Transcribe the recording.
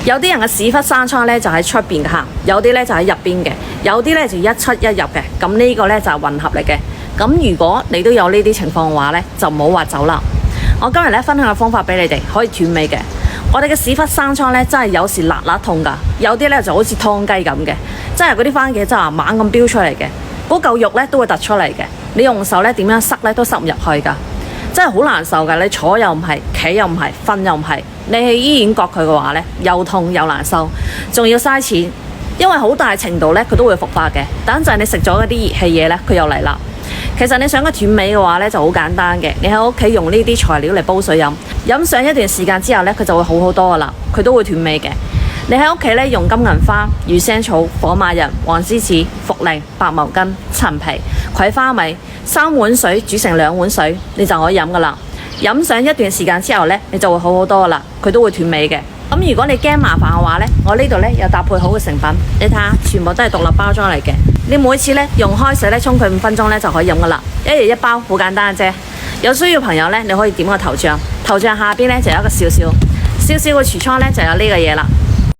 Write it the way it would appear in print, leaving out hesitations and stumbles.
有啲人嘅屎忽生瘡咧就喺出邊行，有啲咧就喺入邊嘅，有啲咧就一出一入嘅。咁呢個咧就係混合嚟嘅。咁如果你都有呢啲情況嘅話咧，就唔好話走啦。我今日咧分享嘅方法俾你哋可以斷尾嘅。我哋嘅屎忽生瘡咧真係有時辣辣痛㗎，有啲咧就好似湯雞咁嘅，真係嗰啲番茄汁啊猛咁飆出嚟嘅，嗰嚿肉咧都會突出嚟嘅。你用手咧點樣塞咧都塞唔入去㗎，真係好難受㗎。你坐又唔係，企又唔係，瞓又唔係。你去醫院割佢嘅話咧，又痛又難受，仲要嘥錢，因為好大程度咧佢都會復發嘅。等陣你食咗嗰啲熱氣嘢咧，佢又嚟啦。其實你想佢斷尾嘅話咧，就好簡單嘅。你喺屋企用呢啲材料嚟煲水飲，飲上一段時間之後咧，佢就會好好多噶啦，佢都會斷尾嘅。你喺屋企咧用金銀花、乳腥草、火馬仁、黃獅子、茯苓、白茅根、陳皮、葵花米3碗水煮成2碗水，你就可以飲噶啦。飲上一段時間之後咧，你就會好好多噶啦，佢都會斷尾嘅。咁如果你驚麻煩嘅話咧，我呢度咧有搭配好嘅成品，你睇下，全部都係獨立包裝嚟嘅。你每次咧用開水咧沖佢5分鐘咧就可以飲噶啦，一日一包，好簡單啫。有需要朋友咧，你可以點個頭像，頭像下邊咧就有一個少少嘅櫥窗咧就有呢個嘢啦。